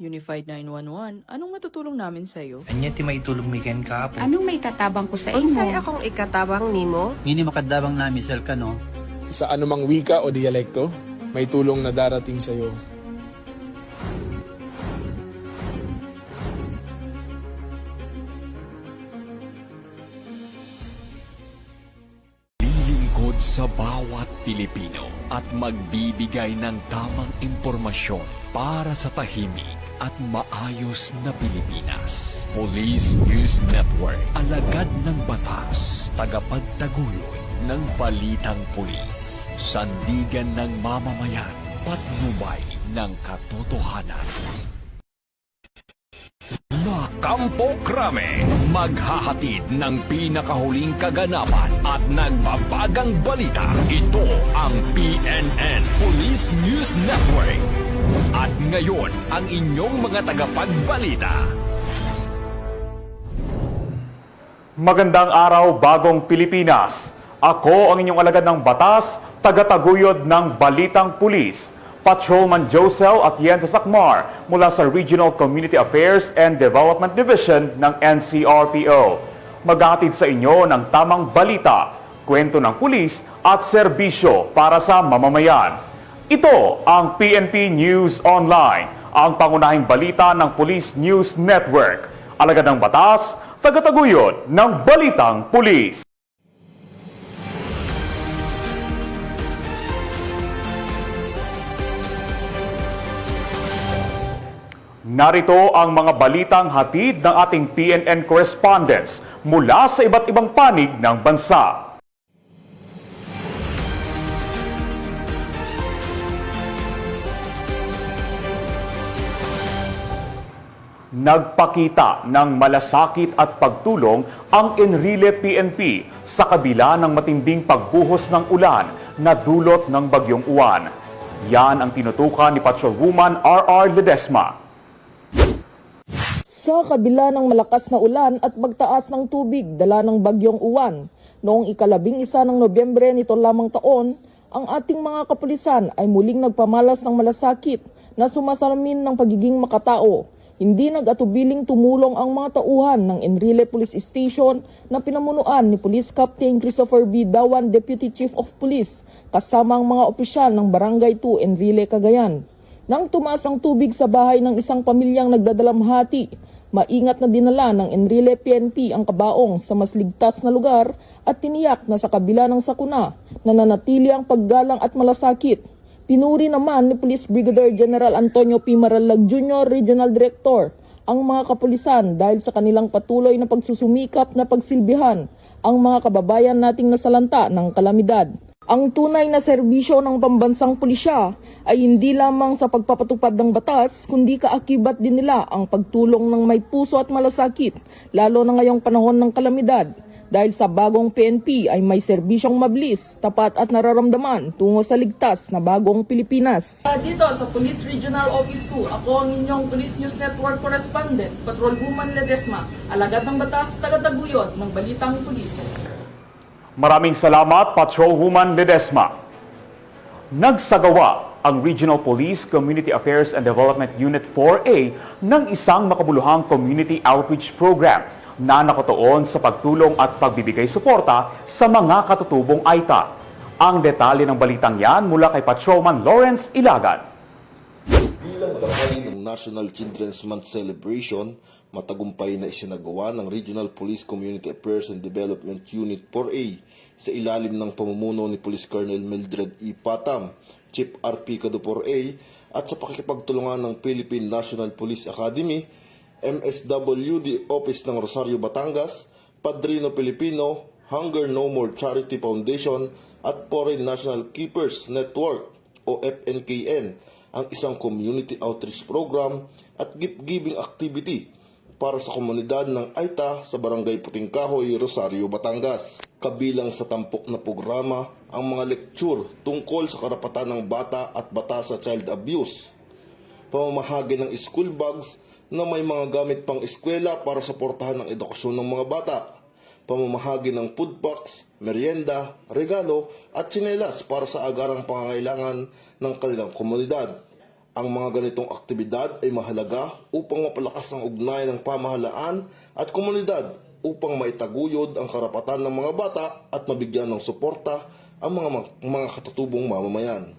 Unified 911, anong matutulong namin sa'yo? Anya ti maitulong mi ken kapo. Anong may tatabang ko sa Unsay imo? akong ikatabang nimo? Ngini makadabang na misel ka no. Sa anumang wika o dialekto, may tulong na darating sa iyo. Lilingkod sa bawat Pilipino at magbibigay ng tamang impormasyon para sa tahimik at maayos na Pilipinas. Police News Network, alagad ng batas, tagapagtaguyod ng balitang pulis, sandigan ng mamamayan, patnubay ng katotohanan. La Campo Crame, maghahatid ng pinakahuling kaganapan at nagbabagang balita. Ito ang PNN Police News Network. At ngayon, ang inyong mga tagapagbalita. Magandang araw, bagong Pilipinas. Ako ang inyong alagad ng batas, tagataguyod ng Balitang Pulis, Patrolman Josel Atienza Sacmar mula sa Regional Community Affairs and Development Division ng NCRPO. Maghahatid sa inyo ng tamang balita, kwento ng pulis at serbisyo para sa mamamayan. Ito ang PNP News Online, ang pangunahing balita ng Police News Network. Alagad ng batas, tagataguyod ng Balitang Pulis. Narito ang mga balitang hatid ng ating PNN correspondents mula sa iba't ibang panig ng bansa. Nagpakita ng malasakit at pagtulong ang Enrile PNP sa kabila ng matinding pagbuhos ng ulan na dulot ng Bagyong Uwan. Yan ang tinutukan ni Patrolwoman R.R. Ledesma. Sa kabila ng malakas na ulan at magtaas ng tubig dala ng Bagyong Uwan, noong ika-11 ng Nobyembre nito lamang taon, ang ating mga kapulisan ay muling nagpamalas ng malasakit na sumasalamin ng pagiging makatao. Hindi nag-atubiling tumulong ang mga tauhan ng Enrile Police Station na pinamunuan ni Police Captain Christopher B. Dawan, Deputy Chief of Police, kasama ang mga opisyal ng Barangay 2 Enrile, Cagayan. Nang tumaas ang tubig sa bahay ng isang pamilyang nagdadalamhati, maingat na dinala ng Enrile PNP ang kabaong sa mas ligtas na lugar at tiniyak na sa kabila ng sakuna, nananatili ang paggalang at malasakit. Pinuri naman ni Police Brigadier General Antonio P. Maralag Jr., Regional Director, ang mga kapulisan dahil sa kanilang patuloy na pagsusumikap na pagsilbihan ang mga kababayan nating nasalanta ng kalamidad. Ang tunay na serbisyo ng pambansang pulisya ay hindi lamang sa pagpapatupad ng batas, kundi kaakibat din nila ang pagtulong ng may puso at malasakit, lalo na ngayong panahon ng kalamidad. Dahil sa bagong PNP ay may serbisyong mabilis, tapat at nararamdaman tungo sa ligtas na bagong Pilipinas. Dito sa Police Regional Office 2, ako ang inyong Police News Network Correspondent, Patrolwoman Ledesma, alagad ng batas, tagataguyod ng Balitang Pulis. Maraming salamat, Patrolwoman Ledesma. Nagsagawa ang Regional Police Community Affairs and Development Unit 4A ng isang makabuluhang community outreach program na nakatuon sa pagtulong at pagbibigay suporta sa mga katutubong AITA. Ang detalye ng balitang yan mula kay Patrolman Lawrence Ilagan. Bilang bahagi ng National Children's Month celebration, matagumpay na isinagawa ng Regional Police Community Affairs and Development Unit 4A sa ilalim ng pamumuno ni Police Colonel Mildred E. Patam, Chief RP Cado 4A, at sa pakikipagtulungan ng Philippine National Police Academy, MSWD Office ng Rosario, Batangas, Padrino Pilipino, Hunger No More Charity Foundation at Foreign National Keepers Network o FNKN, ang isang community outreach program at gift-giving activity para sa komunidad ng AITA sa Barangay Puting Kahoy, Rosario, Batangas. Kabilang sa tampok na programa ang mga lecture tungkol sa karapatan ng bata at batas sa child abuse, pamamahagi ng school bags na may mga gamit pang eskwela para suportahan ang edukasyon ng mga bata, pamamahagi ng food box, merienda, regalo at tsinelas para sa agarang pangangailangan ng kanilang komunidad, Ang mga ganitong aktibidad ay mahalaga upang mapalakas ang ugnayan ng pamahalaan at komunidad upang maitaguyod ang karapatan ng mga bata at mabigyan ng suporta ang mga katutubong mamamayan.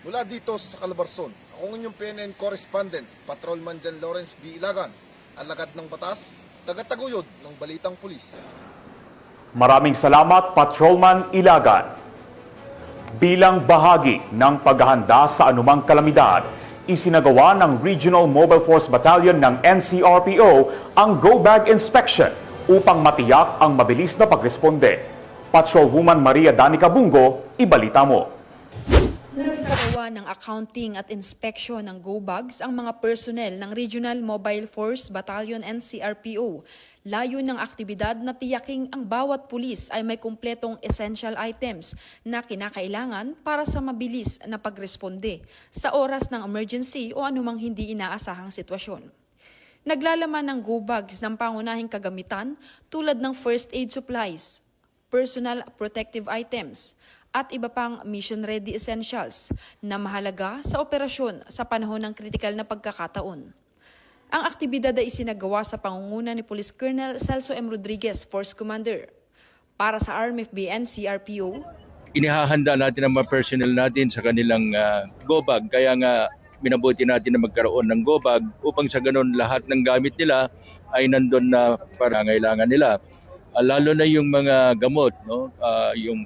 Mula dito sa Calabarzon, ako inyong PNN correspondent, Patrolman Jan Lawrence B. Ilagan, alagad ng batas, tagataguyod ng Balitang Pulis. Maraming salamat, Patrolman Ilagan. Bilang bahagi ng paghahanda sa anumang kalamidad, isinagawa ng Regional Mobile Force Battalion ng NCRPO ang Go Bag Inspection upang matiyak ang mabilis na pagresponde. Patrolwoman Maria Danica Bungo, ibalita mo. Nagsagawa ng accounting at inspection ng Go Bags ang mga personnel ng Regional Mobile Force Battalion NCRPO. Layo ng aktibidad na tiyaking ang bawat pulis ay may kumpletong essential items na kinakailangan para sa mabilis na pagresponde sa oras ng emergency o anumang hindi inaasahang sitwasyon. Naglalaman ng Go Bags ng pangunahing kagamitan tulad ng first aid supplies, personal protective items, at iba pang mission-ready essentials na mahalaga sa operasyon sa panahon ng kritikal na pagkakataon. Ang aktibidad ay isinagawa sa pangunguna ni Police Colonel Celso M. Rodriguez, Force Commander. Para sa RMFB NCRPO, inihahanda natin ang mga personnel natin sa kanilang go bag. Kaya nga minabuti natin na magkaroon ng go bag upang sa ganun lahat ng gamit nila ay nandun na para ngailangan nila. Lalo na yung mga gamot, no? Yung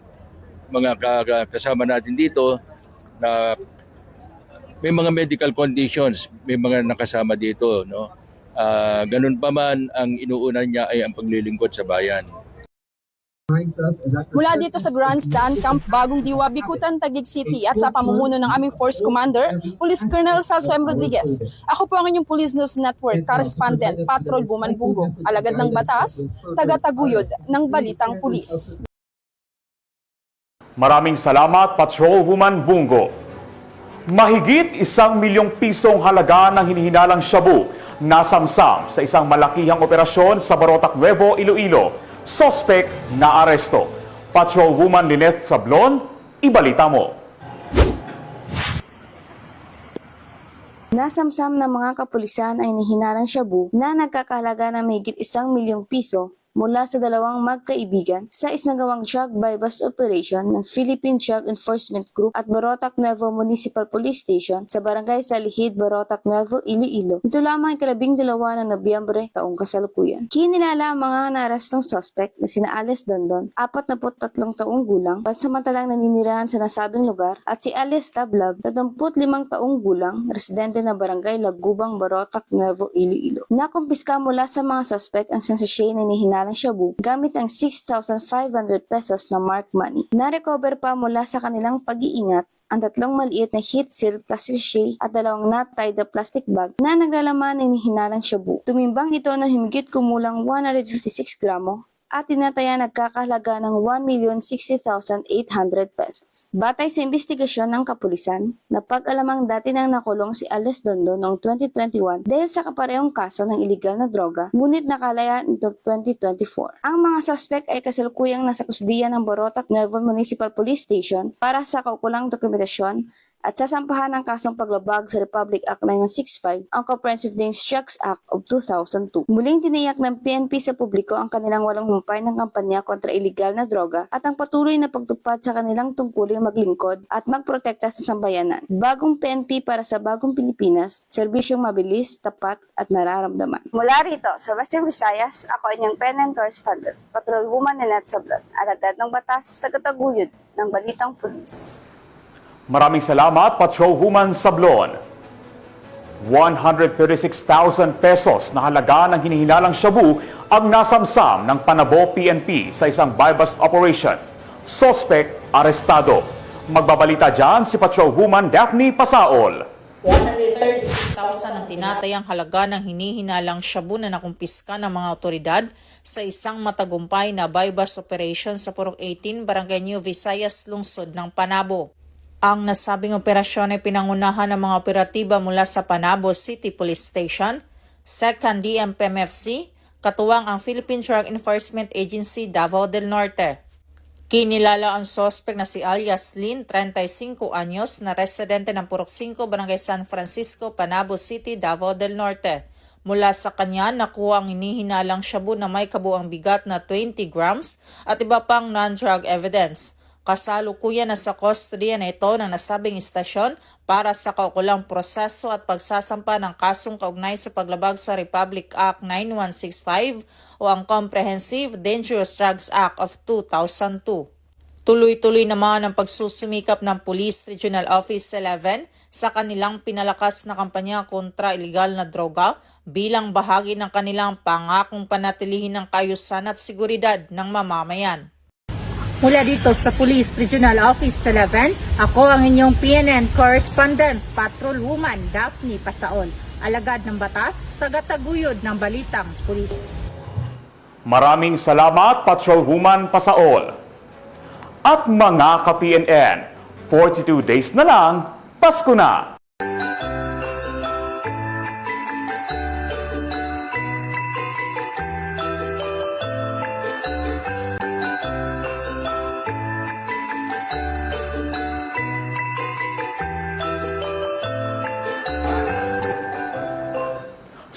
mga kasama natin dito na may mga medical conditions, may mga nakasama dito, no? Ganun pa man, ang inuuna niya ay ang paglilingkod sa bayan. Mula dito sa Grandstand, Camp Bagong Diwa, Bikutan, Taguig City at sa pamumuno ng aming Force Commander, Police Colonel Celso M. Rodriguez. Ako po ang inyong Police News Network Correspondent, Patrolwoman Bungo, alagad ng batas, tagataguyod ng Balitang Pulis. Maraming salamat, Patrolwoman Bungo. Mahigit 1 milyong pisong halaga ng hinihinalang shabu nasamsam sa isang malakihang operasyon sa Barotac Nuevo, Iloilo. Suspect na aresto. Patrolwoman Lynette Sablon, ibalita mo. Nasamsam ng mga kapulisan ay nihinalang shabu na nagkakahalaga ng mahigit 1 milyong piso mula sa dalawang magkaibigan sa isinagawang drug buy-bust operation ng Philippine Drug Enforcement Group at Barotac Nuevo Municipal Police Station sa Barangay Salihid, Barotac Nuevo, Iloilo. Ito lamang 12 ng Nobyembre taong kasalukuyan. Kinilala ang mga naarestong suspect na sina Alice Dondon, 43 taong gulang, pansamantalang naninirahan sa nasabing lugar, at si Alice Tablab, 35 taong gulang, residente ng Barangay Lagubang, Barotac Nuevo, Iloilo. Nakumpiska mula sa mga suspect ang sensasyon na hinihinala ng shabu gamit ang 6,500 pesos na marked money. Na-recover pa mula sa kanilang pag-iingat ang 3 maliit na heat seal plastic sachet at 2 knot-tied na plastic bag na naglalaman ng hinalang shabu. Tumimbang ito na himigit kumulang 156 gramo at tinataya nagkakahalaga ng 1,060,800 pesos. Batay sa investigasyon ng kapulisan, napag-alamang dati nang nakulong si Alice Dondo noong 2021 dahil sa kaparehong kaso ng iligal na droga, ngunit nakalaya nito 2024. Ang mga suspect ay kasalukuyang nasa kusdiyan ng Barotac Nuevo Municipal Police Station para sa kaukulang dokumentasyon at sasampahan ng kasong paglabag sa Republic Act 9165, ang Comprehensive Dangerous Drugs Act of 2002. Muling tiniyak ng PNP sa publiko ang kanilang walang humpay ng kampanya kontra iligal na droga at ang patuloy na pagtupad sa kanilang tungkuling maglingkod at magprotekta sa sambayanan. Bagong PNP para sa bagong Pilipinas, serbisyong mabilis, tapat at nararamdaman. Mula rito sa Western Visayas, ako inyong PNN correspondent, Patrolwoman Lynette Sablon, alagad ng batas, tagataguyod ng Balitang Pulis. Maraming salamat, Patrolwoman Sablon. 136,000 pesos na halaga ng hinihinalang shabu ang nasamsam ng Panabo PNP sa isang buy-bust operation. Suspect, arestado. Magbabalita dyan si Patrolwoman Daphne Pasaol. 136,000 ang tinatayang halaga ng hinihinalang shabu na nakumpiska ng mga otoridad sa isang matagumpay na buy-bust operation sa Purok 18, Barangay New Visayas, lungsod ng Panabo. Ang nasabing operasyon ay pinangunahan ng mga operatiba mula sa Panabo City Police Station, 2nd DMPMFC, katuwang ang Philippine Drug Enforcement Agency Davao del Norte. Kinilala ang sospek na si alias Lynn, 35 anyos, na residente ng Purok 5, Barangay San Francisco, Panabo City, Davao del Norte. Mula sa kanya, nakuha ang hinihinalang shabu na may kabuang bigat na 20 grams at iba pang non-drug evidence. Kasalukuyan na sa kustodiya na ito ng nasabing istasyon para sa kaukulang proseso at pagsasampa ng kasong kaugnay sa paglabag sa Republic Act 9165 o ang Comprehensive Dangerous Drugs Act of 2002. Tuloy-tuloy naman ang pagsusumikap ng Police Regional Office 11 sa kanilang pinalakas na kampanya kontra iligal na droga bilang bahagi ng kanilang pangakong panatilihin ng kaayusan at seguridad ng mamamayan. Mula dito sa Police Regional Office 11, ako ang inyong PNN Correspondent, Patrolwoman Daphne Pasaol, alagad ng batas, tagataguyod ng balitang pulis. Maraming salamat, Patrolwoman Pasaol. At mga ka-PNN, 42 days na lang, Pasko na!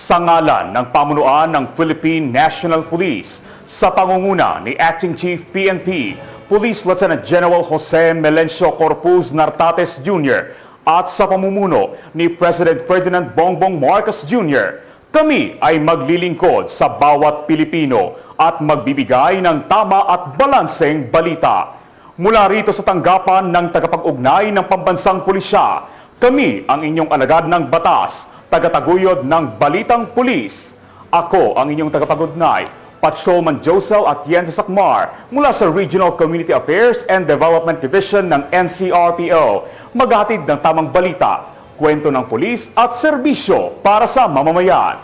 Sa ngalan ng pamunuan ng Philippine National Police sa pangunguna ni Acting Chief PNP, Police Lieutenant General Jose Melencio Corpus Nartates Jr. at sa pamumuno ni President Ferdinand Bongbong Marcos Jr., kami ay maglilingkod sa bawat Pilipino at magbibigay ng tama at balanseng balita. Mula rito sa tanggapan ng tagapag-ugnay ng pambansang pulisya, kami ang inyong alagad ng batas, tagataguyod ng Balitang Pulis. Ako ang inyong tagapag-ugnay, Patrolman Josel Atienza Sacmar mula sa Regional Community Affairs and Development Division ng NCRPO. Maghatid ng tamang balita, kwento ng pulis at serbisyo para sa mamamayan.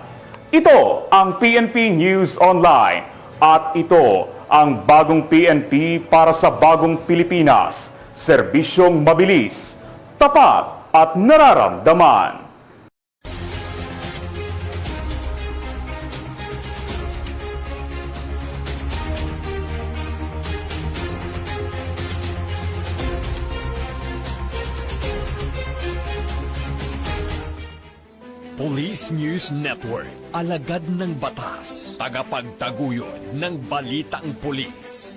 Ito ang PNP News Online at ito ang bagong PNP para sa bagong Pilipinas. Serbisyong mabilis, tapat at nararamdaman. Police News Network, alagad ng batas, tagapagtaguyod ng balitang pulis.